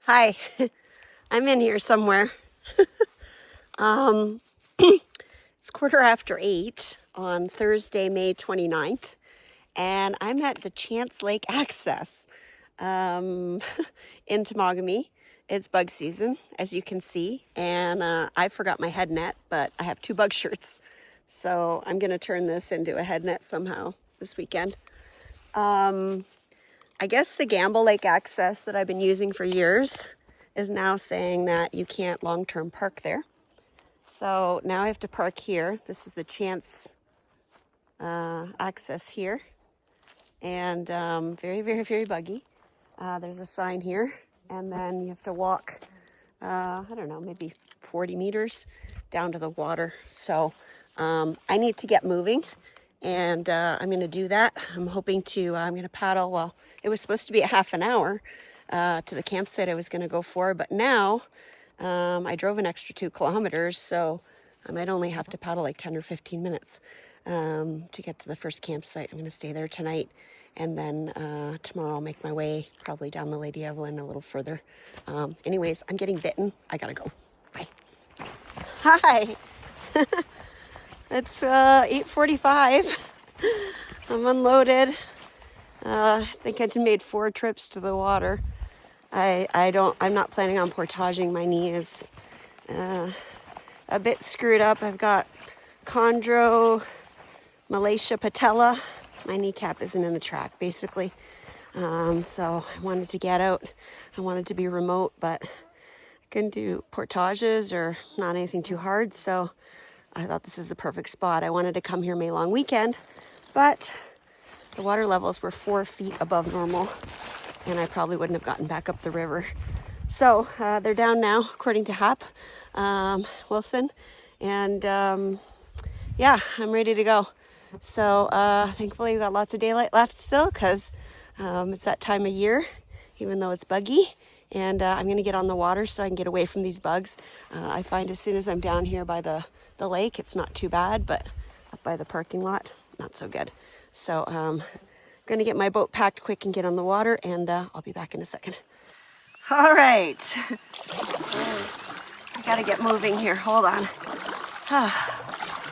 Hi, I'm in here somewhere. It's 8:15 on Thursday, May 29th, and I'm at the Chance Lake Access in Temagami. It's bug season, as you can see, and I forgot my head net, but I have 2 bug shirts, so I'm going to turn this into a head net somehow this weekend. I guess the Gamble Lake Access that I've been using for years is now saying that you can't long-term park there. So now I have to park here. This is the Chance access here. And very, very, very buggy. There's a sign here. And then you have to walk, I don't know, maybe 40 meters down to the water. So I need to get moving. And I'm going to do that. I'm hoping to, I'm going to paddle. Well, it was supposed to be a half an hour to the campsite I was going to go for. But now I drove an extra 2 kilometers. So I might only have to paddle like 10 or 15 minutes to get to the first campsite. I'm going to stay there tonight. And then tomorrow I'll make my way probably down the Lady Evelyn a little further. Anyways, I'm getting bitten. I got to go. Bye. Hi. It's 8:45. I'm unloaded. I think I made 4 trips to the water. I'm not planning on portaging. My knee is a bit screwed up. I've got chondromalacia patella. My kneecap isn't in the track, basically. So I wanted to get out. I wanted to be remote, but I couldn't do portages or not anything too hard. So I thought this is the perfect spot. I wanted to come here May long weekend, but the water levels were 4 feet above normal, and I probably wouldn't have gotten back up the river. So they're down now, according to Hap Wilson, and yeah, I'm ready to go. So thankfully we've got lots of daylight left still, because it's that time of year, even though it's buggy. And I'm going to get on the water so I can get away from these bugs. I find as soon as I'm down here by the lake, it's not too bad, but up by the parking lot, not so good. So I'm going to get my boat packed quick and get on the water, and I'll be back in a second. All right. I got to get moving here. Hold on. I'm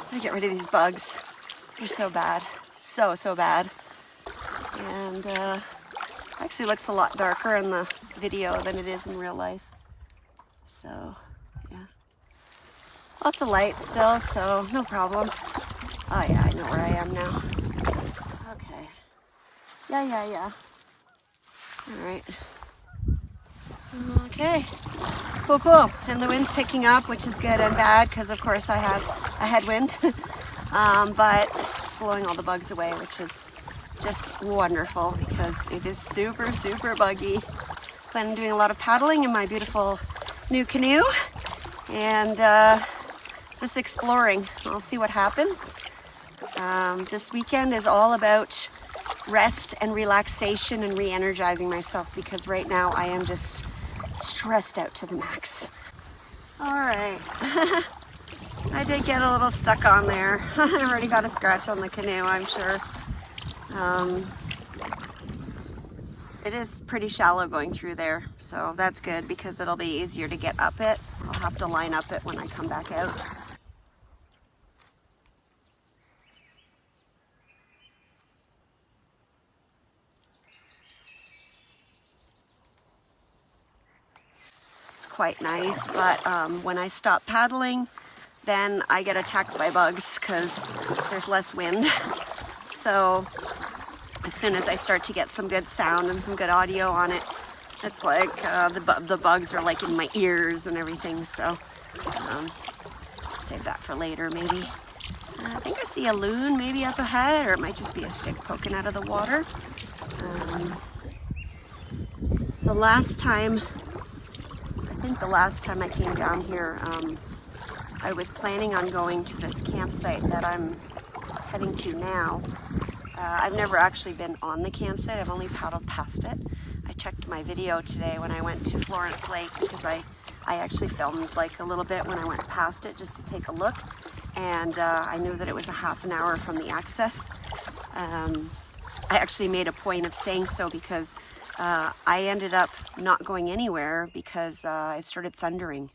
going to get rid of these bugs. They're so bad. So bad. And actually looks a lot darker in the video than it is in real life. So, yeah. Lots of light still, so no problem. Oh yeah, I know where I am now. Okay. Yeah. All right. Okay. Cool. And the wind's picking up, which is good and bad, because of course I have a headwind. But it's blowing all the bugs away, which is just wonderful, because it is super buggy. Plan on doing a lot of paddling in my beautiful new canoe, and just exploring. I'll see what happens. This weekend is all about rest and relaxation and re-energizing myself, because right now I am just stressed out to the max. All right. I did get a little stuck on there. I already got a scratch on the canoe, I'm sure. It is pretty shallow going through there, so that's good, because it'll be easier to get up it. I'll have to line up it when I come back out. It's quite nice, but when I stop paddling, then I get attacked by bugs because there's less wind. So as soon as I start to get some good sound and some good audio on it, it's like the bugs are like in my ears and everything. So save that for later maybe. I think I see a loon maybe up ahead, or it might just be a stick poking out of the water. The last time I came down here, I was planning on going to this campsite that I'm heading to now. I've never actually been on the campsite. I've only paddled past it. I checked my video today when I went to Florence Lake, because I I actually filmed like a little bit when I went past it just to take a look, and I knew that it was a half an hour from the access. I actually made a point of saying so because I ended up not going anywhere because it started thundering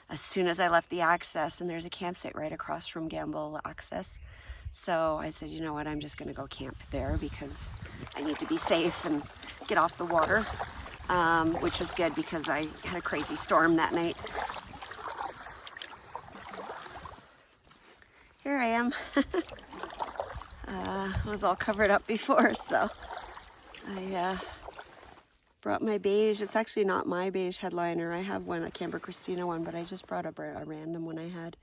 as soon as I left the access, and there's a campsite right across from Gamble Access. So I said, you know what, I'm just going to go camp there because I need to be safe and get off the water, which was good because I had a crazy storm that night. Here I am. I was all covered up before, so I brought my beige. It's actually not my beige headliner. I have one, a CamperChristina one, but I just brought a random one I had.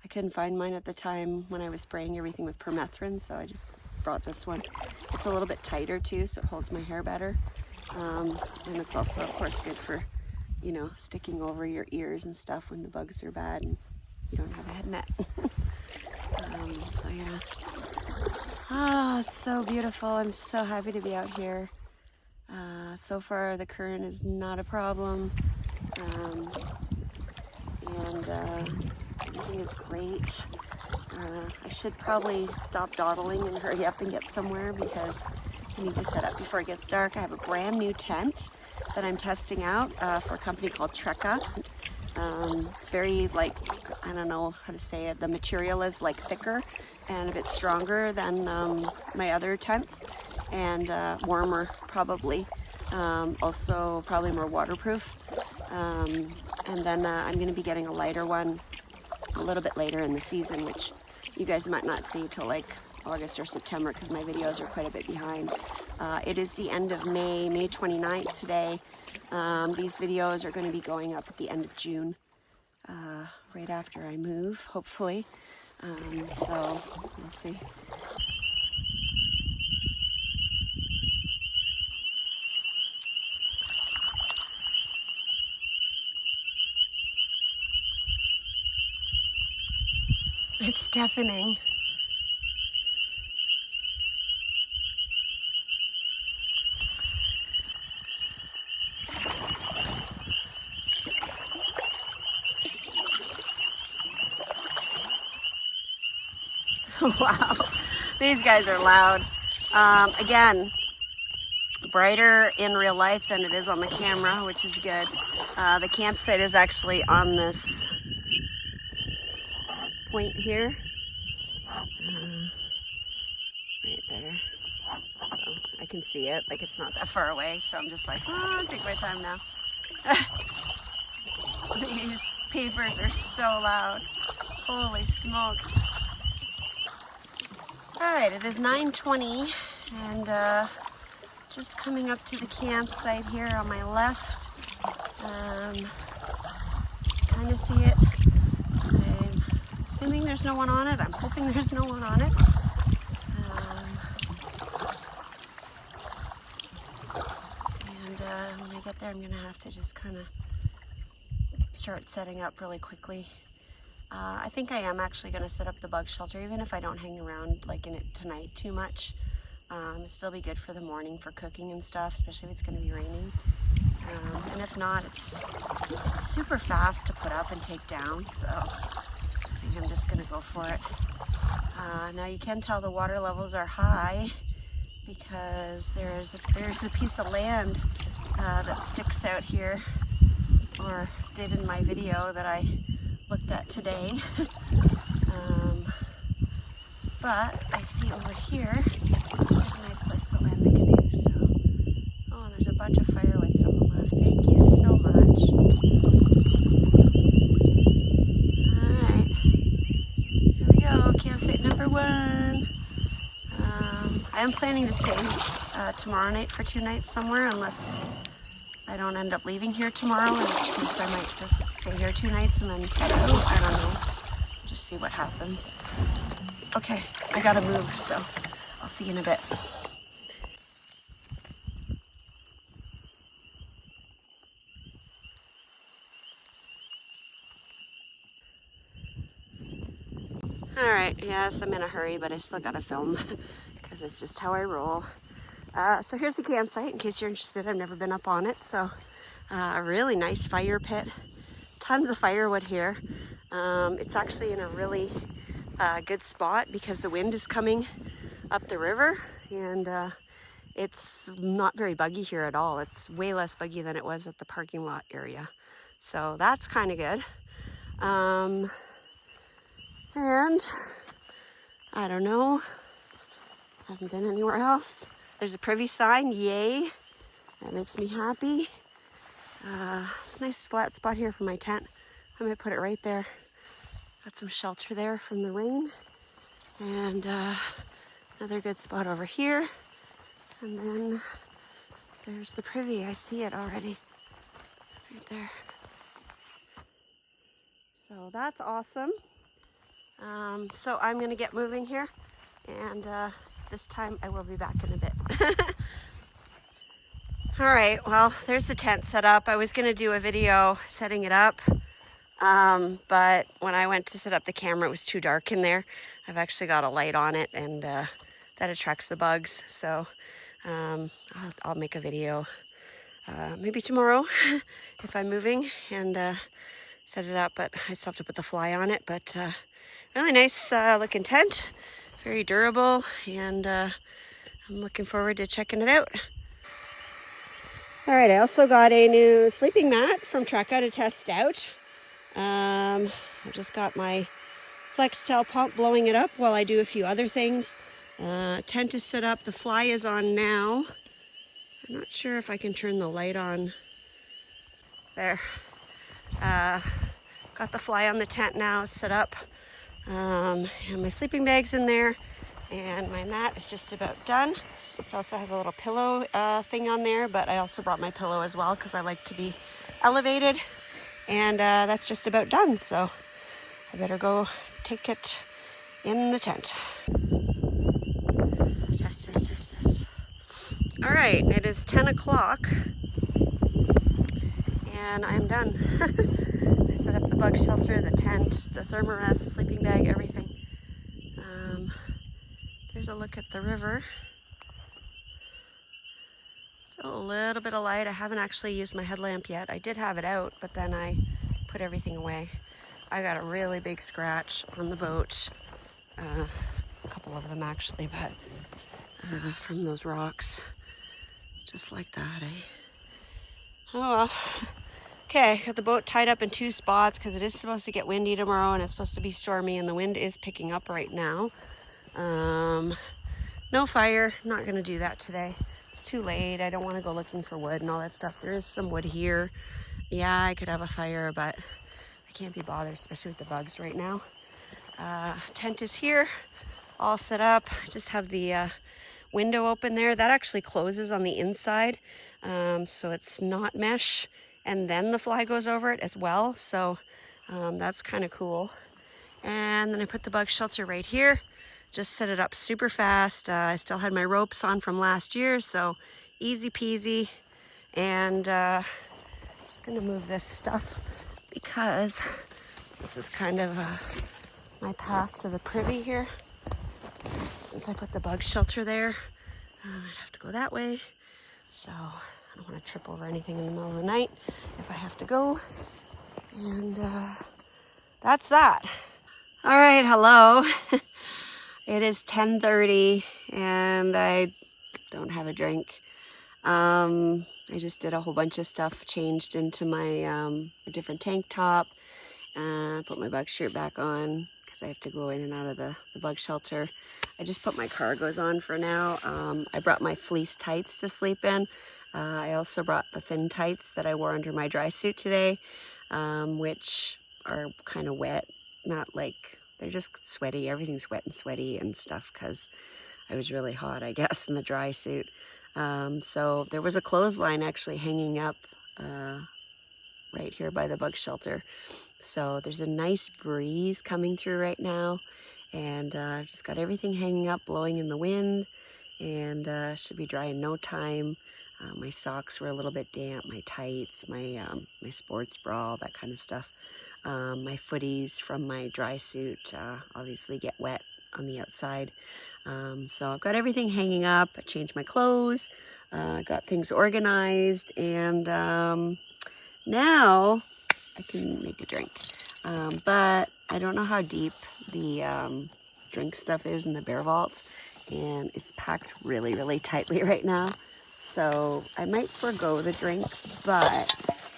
I couldn't find mine at the time when I was spraying everything with permethrin, so I just brought this one. It's a little bit tighter too, so it holds my hair better. And it's also, of course, good for, you know, sticking over your ears and stuff when the bugs are bad and you don't have a head net. So yeah. Oh, it's so beautiful. I'm so happy to be out here. So far, the current is not a problem. And everything is great. I should probably stop dawdling and hurry up and get somewhere because I need to set up before it gets dark. I have a brand new tent that I'm testing out for a company called Trekka. It's very, like, I don't know how to say it, the material is like thicker and a bit stronger than my other tents, and warmer probably. Also probably more waterproof. And then I'm going to be getting a lighter one a little bit later in the season, which you guys might not see till like August or September because my videos are quite a bit behind. It is the end of May, May 29th today. These videos are going to be going up at the end of June, right after I move, hopefully. So we'll see. It's deafening. Wow, these guys are loud. Again, brighter in real life than it is on the camera, which is good. The campsite is actually on this point here. Right there. So I can see it, like it's not that far away, so I'm just like, oh, I'll take my time now. These peepers are so loud. Holy smokes. Alright, it is 9:20 and just coming up to the campsite here on my left. Kind of see it. I'm assuming there's no one on it. I'm hoping there's no one on it. When I get there, I'm going to have to just kind of start setting up really quickly. I think I am actually going to set up the bug shelter, even if I don't hang around like in it tonight too much. It'll still be good for the morning for cooking and stuff, especially if it's going to be raining. And if not, it's super fast to put up and take down, so I think I'm just going to go for it. Now you can tell the water levels are high because there's a piece of land that sticks out here, or did in my video that I looked at today. But I see over here, there's a nice place to land the canoe. So, oh, there's a bunch of firewood someone left. Thank you so much. Alright, here we go, campsite number 1. I am planning to stay tomorrow night for 2 nights somewhere, unless I don't end up leaving here tomorrow, in which case I might just stay here 2 nights and then head out. I don't know. Just see what happens. Okay, I gotta move, so I'll see you in a bit. Alright, yes, I'm in a hurry, but I still gotta film because it's just how I roll. So here's the campsite, in case you're interested. I've never been up on it. So a really nice fire pit. tons of firewood here. It's actually in a really good spot because the wind is coming up the river, and it's not very buggy here at all. It's way less buggy than it was at the parking lot area. So that's kind of good. And I don't know, haven't been anywhere else. There's a privy sign, yay. That makes me happy. It's a nice flat spot here for my tent. I might put it right there. Got some shelter there from the rain. And another good spot over here. And then there's the privy. I see it already. Right there. So that's awesome. So I'm gonna get moving here. And this time I will be back in a bit. All right, well, there's the tent set up. I was gonna do a video setting it up, but when I went to set up the camera, it was too dark in there. I've actually got a light on it, and that attracts the bugs. So I'll make a video maybe tomorrow if I'm moving and set it up, but I still have to put the fly on it. But really nice looking tent, very durable, and I'm looking forward to checking it out. All right, I also got a new sleeping mat from Tracka to test out. I just got my Flextail pump blowing it up while I do a few other things. Tent is set up, the fly is on now. I'm not sure if I can turn the light on. There. Got the fly on the tent now, it's set up. And my sleeping bag's in there, and my mat is just about done. It also has a little pillow thing on there, but I also brought my pillow as well because I like to be elevated. And that's just about done, so I better go take it in the tent. Test. All right, it is 10 o'clock, and I'm done. I set up the bug shelter, the tent, the thermarest, sleeping bag, everything. There's a look at the river. Still a little bit of light. I haven't actually used my headlamp yet. I did have it out, but then I put everything away. I got a really big scratch on the boat. A couple of them actually, but from those rocks. Just like that, eh? Oh well. Okay, got the boat tied up in 2 spots because it is supposed to get windy tomorrow and it's supposed to be stormy, and the wind is picking up right now. No fire, not gonna do that today. It's too late. I don't want to go looking for wood and all that stuff. There is some wood here. Yeah, I could have a fire, but I can't be bothered, especially with the bugs right now. Tent is here, all set up. I just have the window open there. That actually closes on the inside, so it's not mesh, and then the fly goes over it as well. So that's kind of cool. And then I put the bug shelter right here. Just set it up super fast. I still had my ropes on from last year, so easy peasy. And just gonna move this stuff because this is kind of my path to the privy here. Since I put the bug shelter there, I'd have to go that way. So I don't want to trip over anything in the middle of the night if I have to go. And that's that. All right, hello. It is 10:30 and I don't have a drink. I just did a whole bunch of stuff, changed into my a different tank top, put my bug shirt back on because I have to go in and out of the bug shelter. I just put my cargos on for now. I brought my fleece tights to sleep in. I also brought the thin tights that I wore under my dry suit today, which are kind of wet, not like, they're just sweaty. Everything's wet and sweaty and stuff because I was really hot, I guess, in the dry suit. So there was a clothesline actually hanging up right here by the bug shelter. So there's a nice breeze coming through right now, and I've just got everything hanging up, blowing in the wind, and should be dry in no time. My socks were a little bit damp, my tights, my sports bra, all that kind of stuff. My footies from my dry suit obviously get wet on the outside. So I've got everything hanging up. I changed my clothes, got things organized, and now I can make a drink. But I don't know how deep the drink stuff is in the bear vaults, and it's packed really, really tightly right now. So I might forego the drink, but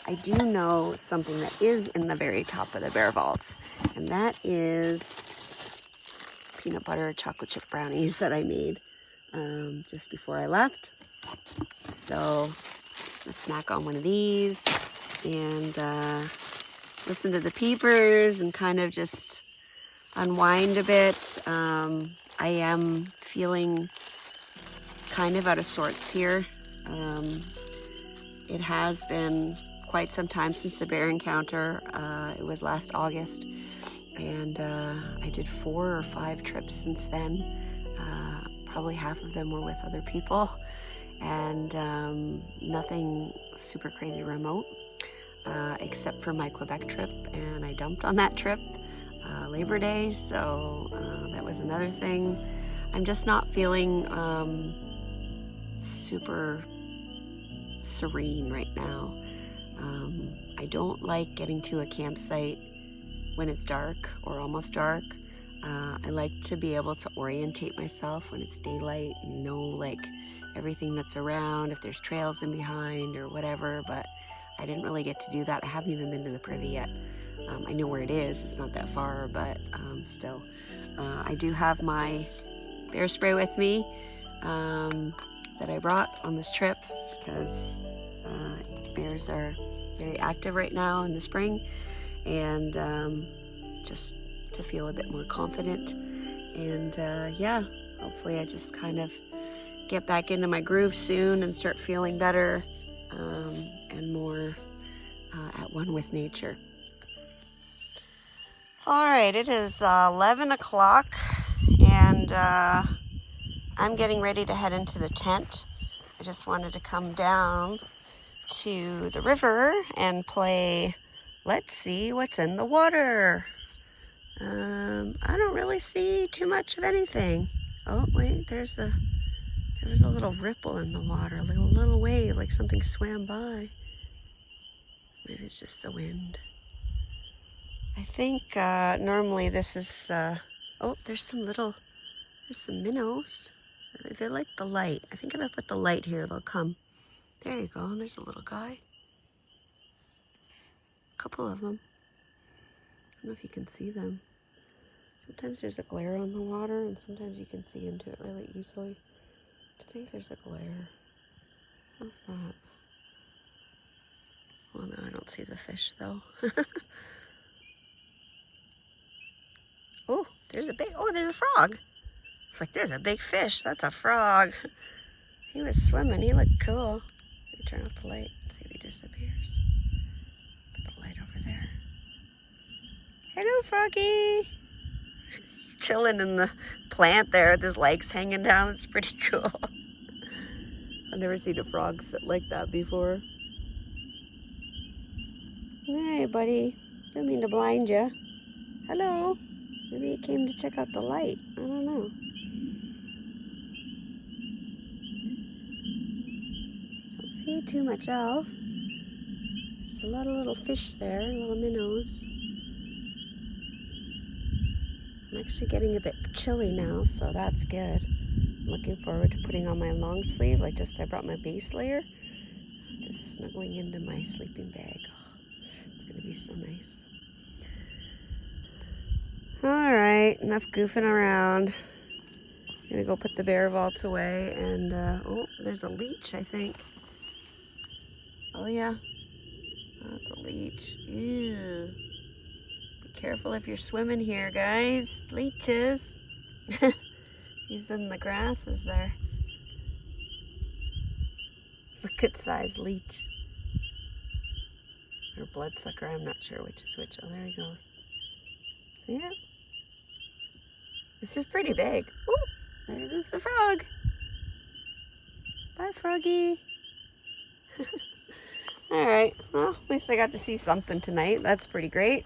I do know something that is in the very top of the bear vaults, and that is peanut butter chocolate chip brownies that I made just before I left. So I'll snack on one of these and listen to the peepers and kind of just unwind a bit. I am feeling kind of out of sorts here. It has been quite some time since the bear encounter. It was last August, and I did 4 or 5 trips since then. Probably half of them were with other people, and nothing super crazy remote, except for my Quebec trip, and I dumped on that trip Labor Day, so that was another thing. I'm just not feeling super serene right now. I don't like getting to a campsite when it's dark or almost dark. I like to be able to orientate myself when it's daylight and know like everything that's around, if there's trails in behind or whatever, but I didn't really get to do that. I haven't even been to the Privy yet. I know where it is, it's not that far, but still. I do have my bear spray with me that I brought on this trip because bears are very active right now in the spring, and just to feel a bit more confident. And yeah, hopefully I just kind of get back into my groove soon and start feeling better and more at one with nature. All right, it is 11 o'clock, and I'm getting ready to head into the tent. I just wanted to come down to the river and play Let's See What's in the Water. I don't really see too much of anything. Oh, wait, there was a little ripple in the water, a little wave, like something swam by. Maybe it's just the wind. I think normally this is, oh, there's some minnows. They like the light. I think if I put the light here, they'll come. There you go, there's a little guy. A couple of them. I don't know if you can see them. Sometimes there's a glare on the water, and sometimes you can see into it really easily. Today there's a glare. How's that? Well, no, I don't see the fish, though. Oh, there's a frog. It's like, there's a big fish. That's a frog. He was swimming. He looked cool. Let me turn off the light and see if he disappears. Put the light over there. Hello, froggy. He's chilling in the plant there with his legs hanging down. It's pretty cool. I've never seen a frog sit like that before. Hey, buddy. Don't mean to blind you. Hello. Maybe he came to check out the light. I don't know. Don't see too much else. There's a lot of little fish there, little minnows. I'm actually getting a bit chilly now, so that's good. I'm looking forward to putting on my long sleeve. I brought my base layer. Just snuggling into my sleeping bag. Oh, it's going to be so nice. All right, enough goofing around. I'm gonna go put the bear vaults away, and oh, there's a leech, I think. Oh yeah, that's a leech. Ew. Be careful if you're swimming here, guys. Leeches. He's in the grasses there. It's a good-sized leech. Or bloodsucker, I'm not sure which is which. Oh, there he goes. See it? This is pretty big. Ooh, there's the frog. Bye, froggy. All right, well, at least I got to see something tonight. That's pretty great.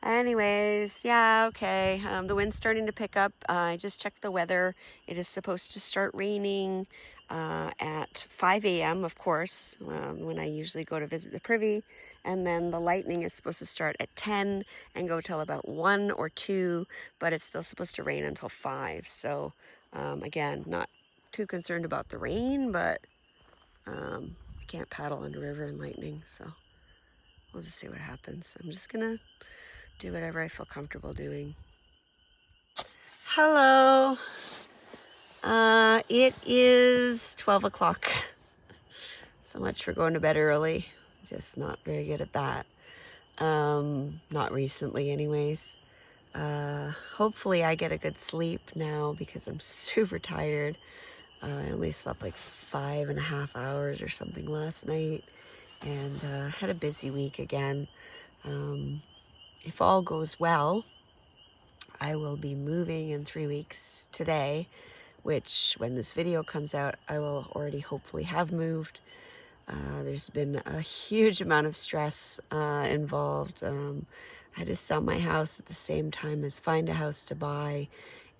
Anyways, yeah, okay. The wind's starting to pick up. I just checked the weather. It is supposed to start raining at 5 a.m., of course, when I usually go to visit the privy. And then the lightning is supposed to start at 10 and go till about 1 or 2, but it's still supposed to rain until 5. So, again, not too concerned about the rain, but I can't paddle on a river in lightning, so we'll just see what happens. I'm just gonna do whatever I feel comfortable doing. Hello. It is 12 o'clock. So much for going to bed early. Just not very good at that. Not recently anyways. Hopefully I get a good sleep now because I'm super tired. I only slept like 5.5 hours or something last night, and had a busy week again. If all goes well, I will be moving in 3 weeks today, which when this video comes out, I will already hopefully have moved. There's been a huge amount of stress involved. I had to sell my house at the same time as find a house to buy.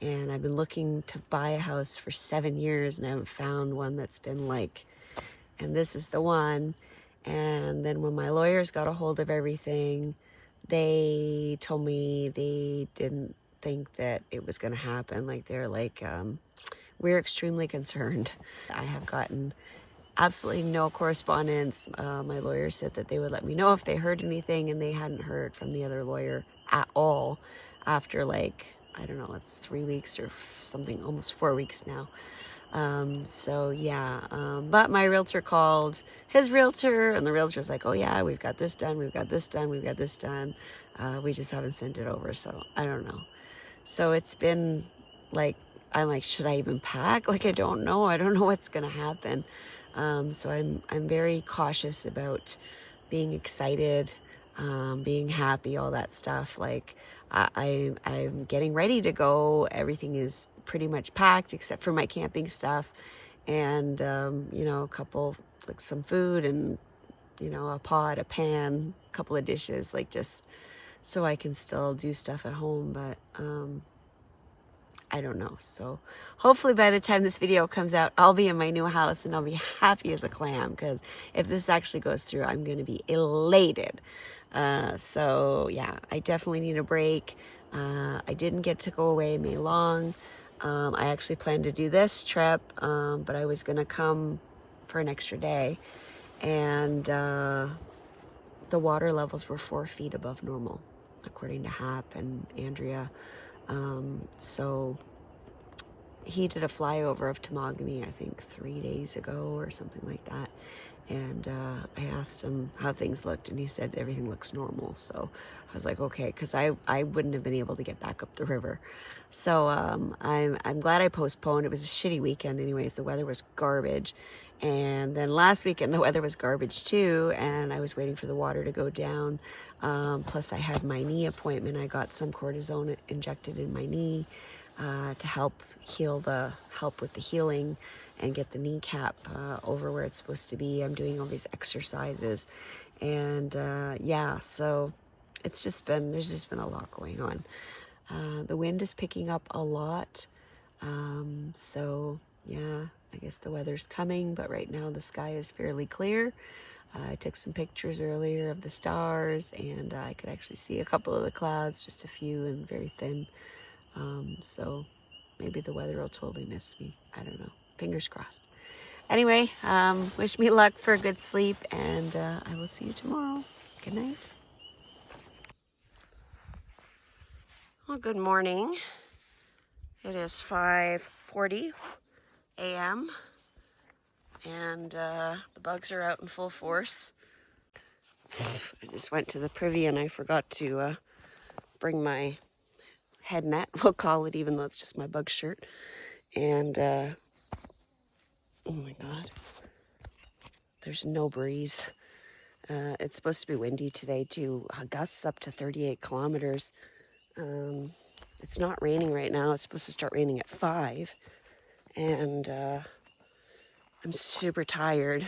And I've been looking to buy a house for 7 years and I haven't found one that's been like, and this is the one. And then when my lawyers got a hold of everything, they told me they didn't think that it was going to happen. Like, they're like, we're extremely concerned. I have gotten absolutely no correspondence. My lawyer said that they would let me know if they heard anything, and they hadn't heard from the other lawyer at all after, like, I don't know, it's 3 weeks or something, almost 4 weeks now. So yeah, but my realtor called his realtor, and the realtor's like, oh yeah, we've got this done, we've got this done, we've got this done. We just haven't sent it over, so I don't know. So it's been like, I'm like, should I even pack? Like, I don't know what's gonna happen. So I'm very cautious about being excited, being happy, all that stuff. Like, I'm getting ready to go. Everything is pretty much packed except for my camping stuff, and you know, a couple, like some food, and you know, a pot, a pan, a couple of dishes, like just so I can still do stuff at home. But I don't know. So hopefully by the time this video comes out, I'll be in my new house and I'll be happy as a clam, because if this actually goes through, I'm going to be elated. So yeah, I definitely need a break. I didn't get to go away May long. I actually planned to do this trip, but I was going to come for an extra day, and the water levels were 4 feet above normal, according to Hap and Andrea. So he did a flyover of Temagami, I think 3 days ago or something like that. And I asked him how things looked, and he said everything looks normal. So I was like, okay, because I wouldn't have been able to get back up the river. So I'm glad I postponed. It was a shitty weekend anyways. The weather was garbage. And then last weekend the weather was garbage too, and I was waiting for the water to go down. Plus I had my knee appointment. I got some cortisone injected in my knee to help with the healing and get the kneecap over where it's supposed to be. I'm doing all these exercises, and yeah, so there's just been a lot going on. The wind is picking up a lot, so yeah, I guess the weather's coming, but right now the sky is fairly clear. I took some pictures earlier of the stars, and I could actually see a couple of the clouds, just a few and very thin. So maybe the weather will totally miss me. I don't know. Fingers crossed. Anyway, wish me luck for a good sleep, and I will see you tomorrow. Good night. Well, good morning. It is 5:40 a.m. and the bugs are out in full force. I just went to the privy and I forgot to bring my head net, we'll call it, even though it's just my bug shirt. And oh my god, there's no breeze. It's supposed to be windy today too, gusts up to 38 kilometers. It's not raining right now. It's supposed to start raining at 5, and I'm super tired,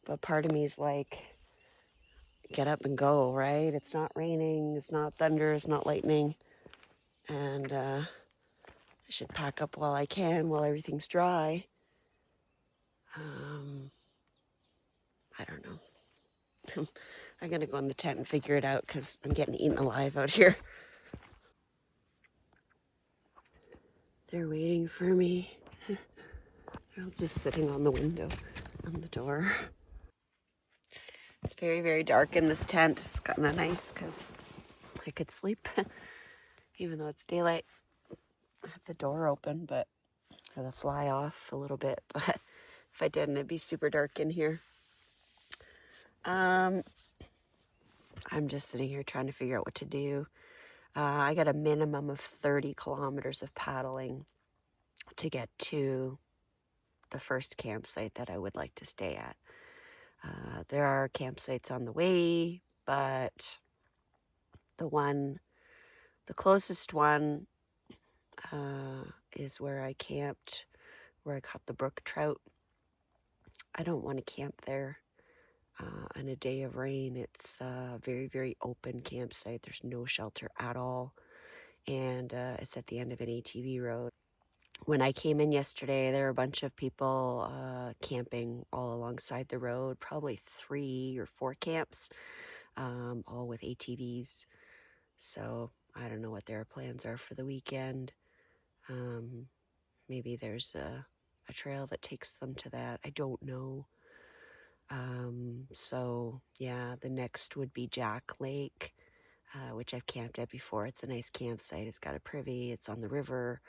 but part of me is like, get up and go, right? It's not raining, it's not thunder, it's not lightning, and I should pack up while I can, while everything's dry. I don't know. I'm gonna go in the tent and figure it out because I'm getting eaten alive out here. They're waiting for me. They're all just sitting on the window, on the door. It's very, very dark in this tent. It's kind of nice because I could sleep, even though it's daylight. I have the door open, but or the fly off a little bit. But if I didn't, it'd be super dark in here. I'm just sitting here trying to figure out what to do. I got a minimum of 30 kilometers of paddling to get to the first campsite that I would like to stay at. There are campsites on the way, but the closest one is where I camped, where I caught the brook trout. I don't want to camp there on a day of rain. It's a very, very open campsite. There's no shelter at all, and it's at the end of an ATV road. When I came in yesterday, there were a bunch of people camping all alongside the road, probably 3 or 4 camps, all with ATVs. So I don't know what their plans are for the weekend. Maybe there's a trail that takes them to that. I don't know. So yeah, the next would be Jack Lake, which I've camped at before. It's a nice campsite. It's got a privy. It's on the river.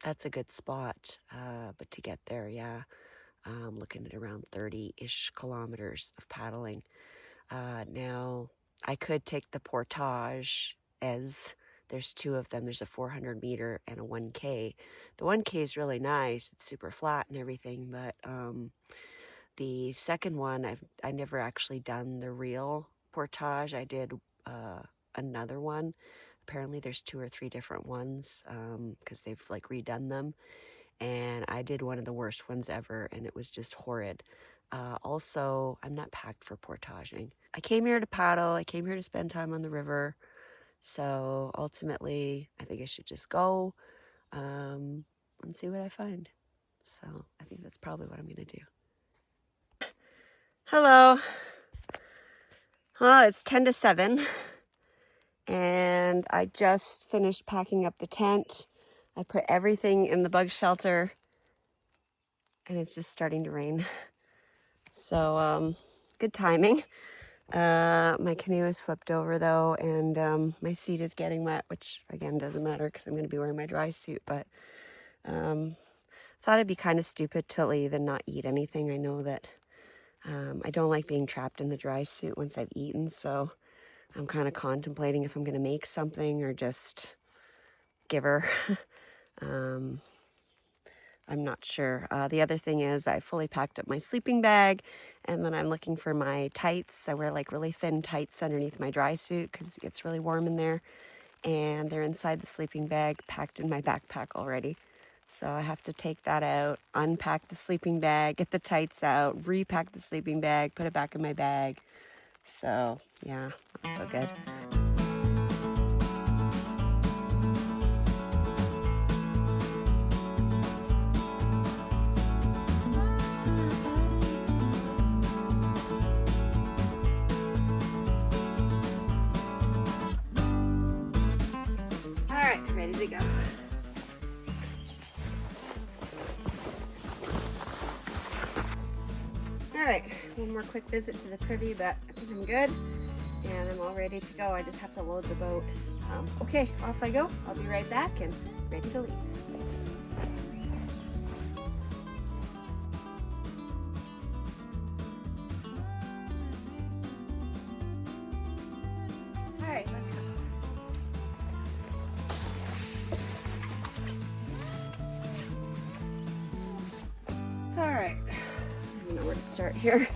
That's a good spot. But to get there, yeah, I'm looking at around 30-ish kilometers of paddling. Now, I could take the portage, as there's 2 of them. There's a 400 meter and a 1K. The 1K is really nice. It's super flat and everything, but the second one, I never actually done the real portage. I did another one. Apparently there's 2 or 3 different ones because they've like redone them. And I did one of the worst ones ever, and it was just horrid. Also, I'm not packed for portaging. I came here to paddle. I came here to spend time on the river. So ultimately, I think I should just go and see what I find. So I think that's probably what I'm going to do. Hello. It's 10 to 7. And I just finished packing up the tent. I put everything in the bug shelter, and it's just starting to rain. So, good timing. My canoe is flipped over though, and my seat is getting wet, which again doesn't matter because I'm going to be wearing my dry suit, but thought it'd be kind of stupid to leave and not eat anything. I know that I don't like being trapped in the dry suit once I've eaten, so I'm kind of contemplating if I'm going to make something or just give her. I'm not sure. The other thing is I fully packed up my sleeping bag, and then I'm looking for my tights. I wear like really thin tights underneath my dry suit because it gets really warm in there, and they're inside the sleeping bag packed in my backpack already. So I have to take that out, unpack the sleeping bag, get the tights out, repack the sleeping bag, put it back in my bag. So yeah, not so good. All right, ready to go. All right, one more quick visit to the privy, but I think I'm good, and I'm all ready to go. I just have to load the boat. Okay, off I go. I'll be right back and ready to leave. All right, let's go. All right, I don't know where to start here.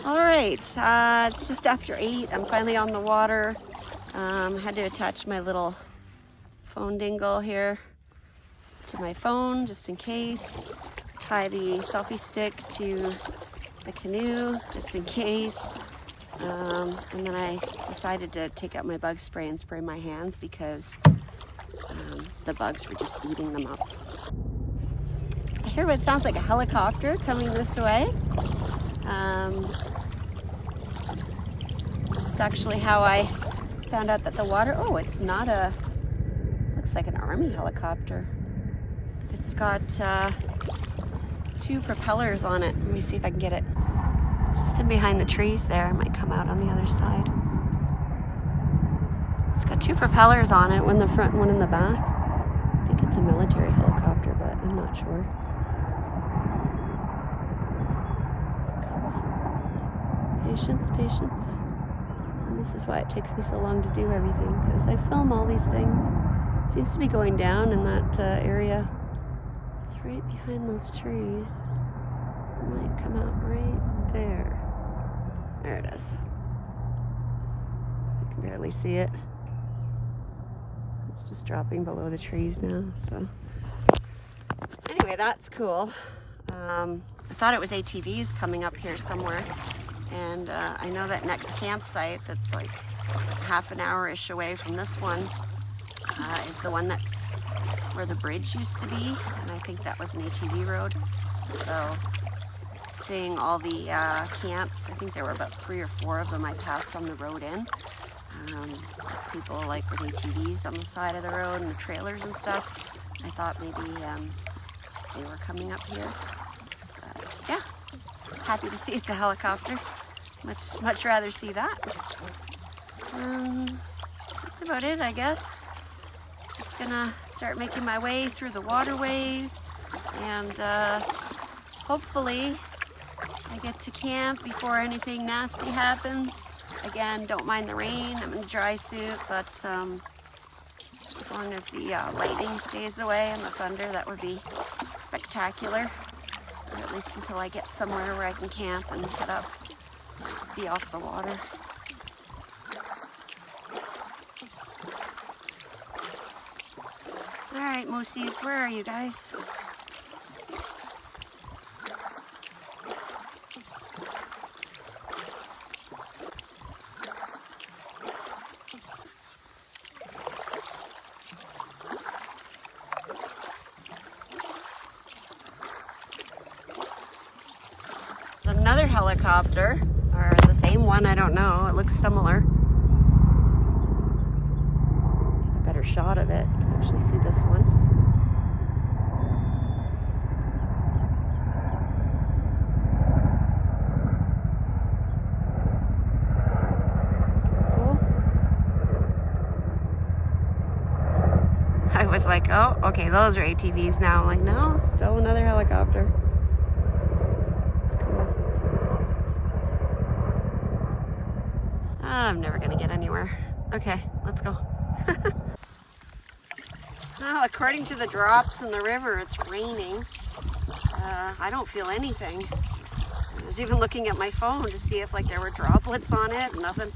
All right, it's just after 8. I'm finally on the water. Had to attach my little phone dingle here to my phone just in case. Tie the selfie stick to the canoe just in case. And then I decided to take out my bug spray and spray my hands because the bugs were just eating them up. I hear what sounds like a helicopter coming this way. It's actually how I found out that the water, oh, it's not a, looks like an army helicopter. It's got 2 propellers on it. Let me see if I can get it. It's just in behind the trees there. It might come out on the other side. It's got 2 propellers on it, one in the front and one in the back. I think it's a military helicopter, but I'm not sure. Patience, patience. And this is why it takes me so long to do everything, because I film all these things. It seems to be going down in that area. It's right behind those trees. It might come out right there. There it is. I can barely see it. It's just dropping below the trees now, so. Anyway, that's cool. I thought it was ATVs coming up here somewhere. And I know that next campsite that's like half an hour-ish away from this one is the one that's where the bridge used to be. And I think that was an ATV road. So seeing all the camps, I think there were about 3 or 4 of them I passed on the road in. People like with ATVs on the side of the road and the trailers and stuff. I thought maybe they were coming up here. Yeah, happy to see it's a helicopter. Much rather see that. That's about it, I guess. Just gonna start making my way through the waterways, and hopefully I get to camp before anything nasty happens. Again, don't mind the rain. I'm in a dry suit, but as long as the lightning stays away and the thunder, that would be spectacular. Or at least until I get somewhere where I can camp and set up, be off the water. All right, moosies, where are you guys? Another helicopter, or the same one, I don't know. It looks similar. Get a better shot of it. You can actually see this one. Cool. I was like, oh, okay, those are ATVs now. I'm like, no, still another helicopter. I'm never gonna get anywhere. Okay, let's go. Well, according to the drops in the river, it's raining. I don't feel anything. I was even looking at my phone to see if like there were droplets on it. Nothing.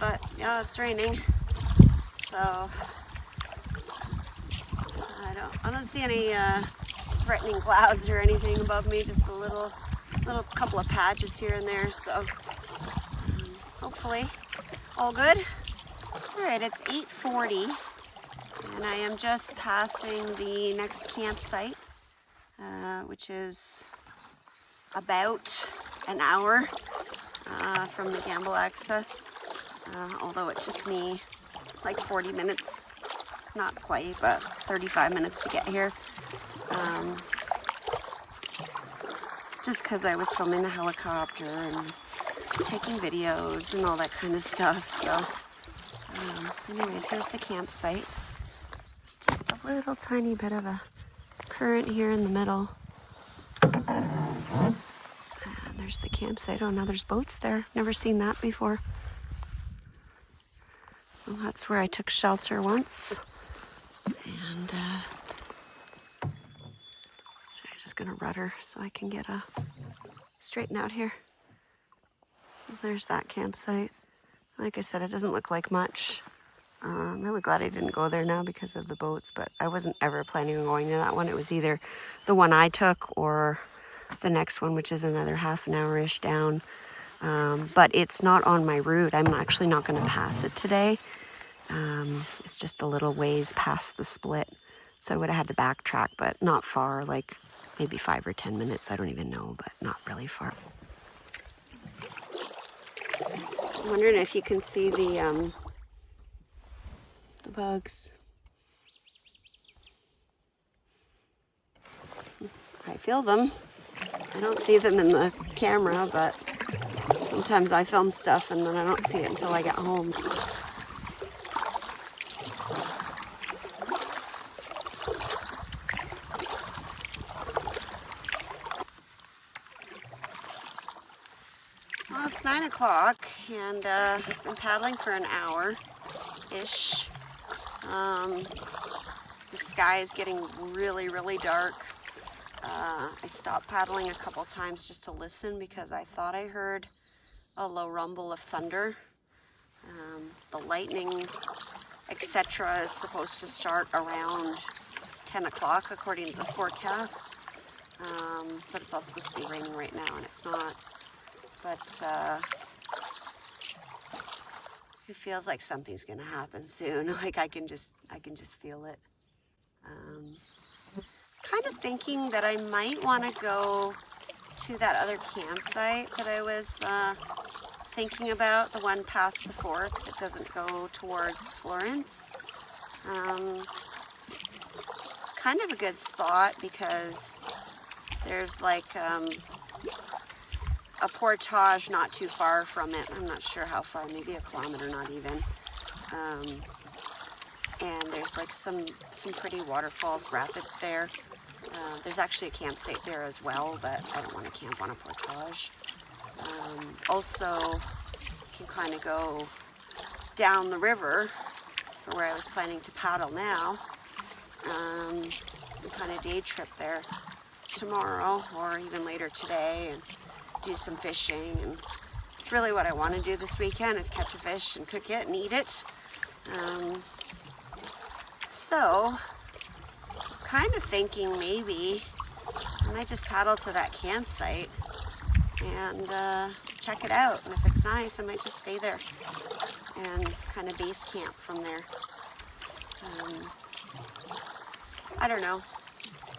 But yeah, it's raining. So I don't see any threatening clouds or anything above me. Just a little couple of patches here and there. So. Hopefully all good. All right, it's 8:40 and I am just passing the next campsite, which is about an hour from the Gamble access, although it took me like 40 minutes, not quite, but 35 minutes to get here. Just because I was filming the helicopter and taking videos and all that kind of stuff. So anyways, here's the campsite. There's just a little tiny bit of a current here in the middle. And there's the campsite. Oh, now there's boats there. Never seen that before. So that's where I took shelter once. And I'm just gonna rudder so I can get a straighten out here. So there's that campsite. Like I said, it doesn't look like much. I'm really glad I didn't go there now because of the boats, but I wasn't ever planning on going to that one. It was either the one I took or the next one, which is another half an hour-ish down. But it's not on my route. I'm actually not going to pass it today. It's just a little ways past the split. So I would have had to backtrack, but not far, like maybe 5 or 10 minutes. I don't even know, but not really far. I'm wondering if you can see the bugs. I feel them. I don't see them in the camera, but sometimes I film stuff and then I don't see it until I get home. Well, it's 9 o'clock and I've been paddling for an hour-ish. The sky is getting really, really dark. I stopped paddling a couple times just to listen because I thought I heard a low rumble of thunder. The lightning, etc. is supposed to start around 10 o'clock according to the forecast. But it's all supposed to be raining right now and it's not. But it feels like something's gonna happen soon. Like I can just feel it. Kind of thinking that I might want to go to that other campsite that I was thinking about, the one past the fork that doesn't go towards Florence. It's kind of a good spot because there's like a portage not too far from it. I'm not sure how far, maybe a kilometer, not even. And there's like some pretty waterfalls, rapids there. There's actually a campsite there as well, but I don't want to camp on a portage. Also, you can kind of go down the river for where I was planning to paddle now. And kind of day trip there tomorrow or even later today and do some fishing. And it's really what I want to do this weekend is catch a fish and cook it and eat it. So, kind of thinking maybe I might just paddle to that campsite and check it out. And if it's nice, I might just stay there and kind of base camp from there. I don't know.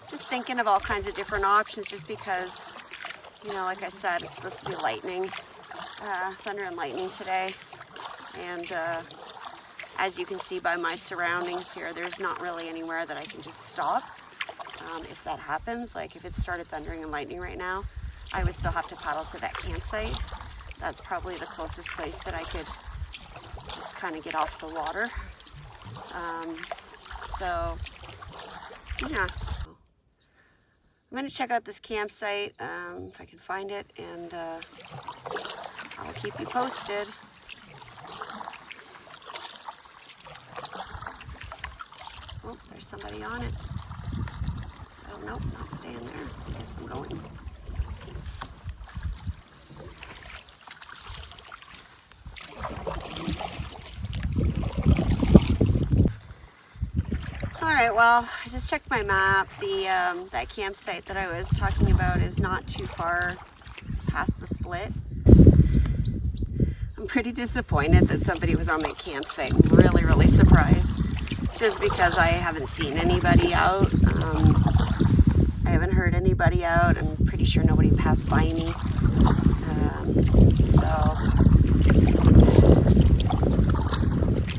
Just thinking of all kinds of different options just because, you know, like I said, it's supposed to be lightning, thunder and lightning today. And as you can see by my surroundings here, there's not really anywhere that I can just stop. If that happens, like if it started thundering and lightning right now, I would still have to paddle to that campsite. That's probably the closest place that I could just kind of get off the water. So, yeah. I'm going to check out this campsite if I can find it, and I'll keep you posted. Oh, there's somebody on it. So, nope, not staying there. I guess I'm going. Alright, well, I just checked my map. That campsite that I was talking about is not too far past the split. I'm pretty disappointed that somebody was on that campsite. I'm really, really surprised. Just because I haven't seen anybody out. I haven't heard anybody out. I'm pretty sure nobody passed by me. So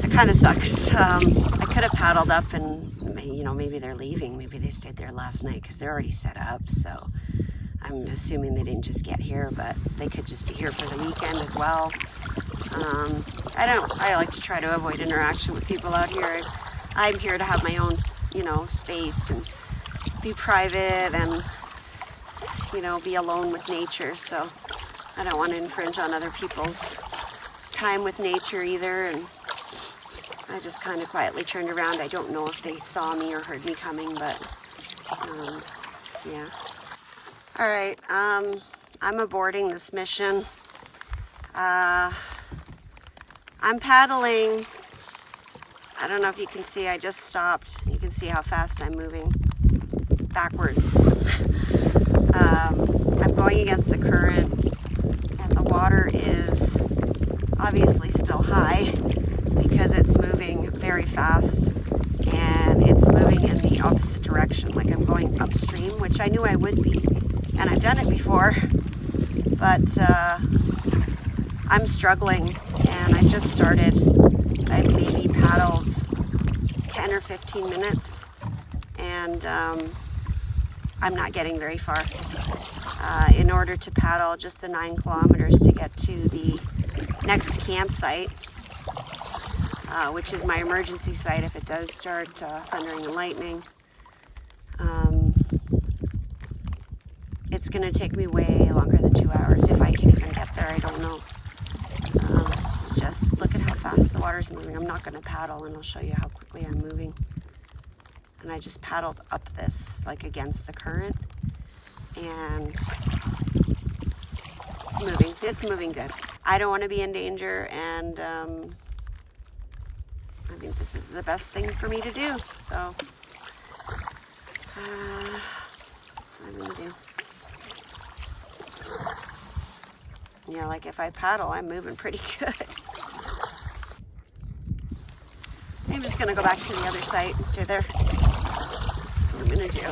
it kind of sucks. I could have paddled up and, you know, maybe they're leaving. Maybe they stayed there last night because they're already set up. So I'm assuming they didn't just get here, but they could just be here for the weekend as well. I like to try to avoid interaction with people out here. I'm here to have my own, you know, space and be private and, you know, be alone with nature. So I don't want to infringe on other people's time with nature either. And I just kind of quietly turned around. I don't know if they saw me or heard me coming, but yeah. All right. I'm aborting this mission. I'm paddling. I don't know if you can see, I just stopped. You can see how fast I'm moving backwards. I'm going against the current, and the water is obviously still high because it's moving very fast, and it's moving in the opposite direction. Like I'm going upstream, which I knew I would be, and I've done it before, but I'm struggling, and I just started. I've maybe paddled 10 or 15 minutes, and I'm not getting very far. In order to paddle just the 9 kilometers to get to the next campsite, which is my emergency site if it does start thundering and lightning, it's going to take me way longer than 2 hours if I can even get there. I don't know. It's just, look at how fast the water's moving. I'm not going to paddle, and I'll show you how quickly I'm moving. And I just paddled up this, like against the current, and it's moving. It's moving good. I don't want to be in danger, and I think this is the best thing for me to do. So, that's what I'm going to do. Yeah, like if I paddle, I'm moving pretty good. I'm just gonna go back to the other site and stay there. That's what I'm gonna do.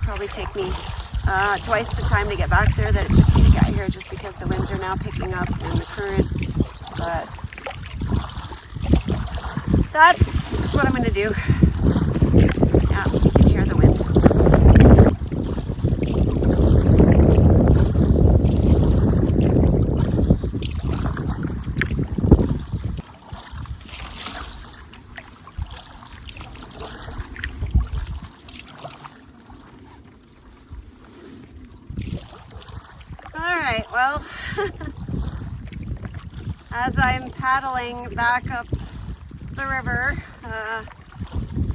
Probably take me twice the time to get back there that it took me to get here, just because the winds are now picking up and the current. But that's what I'm gonna do. Yeah, you can hear the wind. Alright, well, as I'm paddling back up the river,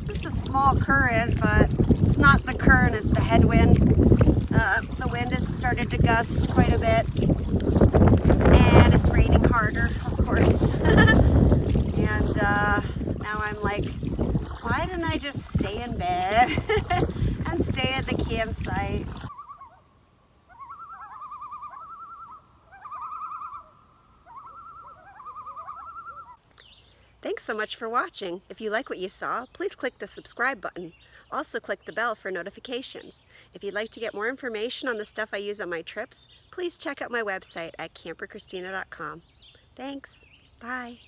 this is a small current, but it's not the current, it's the headwind. The wind has started to gust quite a bit, and it's raining harder, of course. And now I'm like, why didn't I just stay in bed and stay at the campsite? Thanks so much for watching. If you like what you saw, please click the subscribe button. Also click the bell for notifications. If you'd like to get more information on the stuff I use on my trips, please check out my website at CamperChristina.com. Thanks. Bye.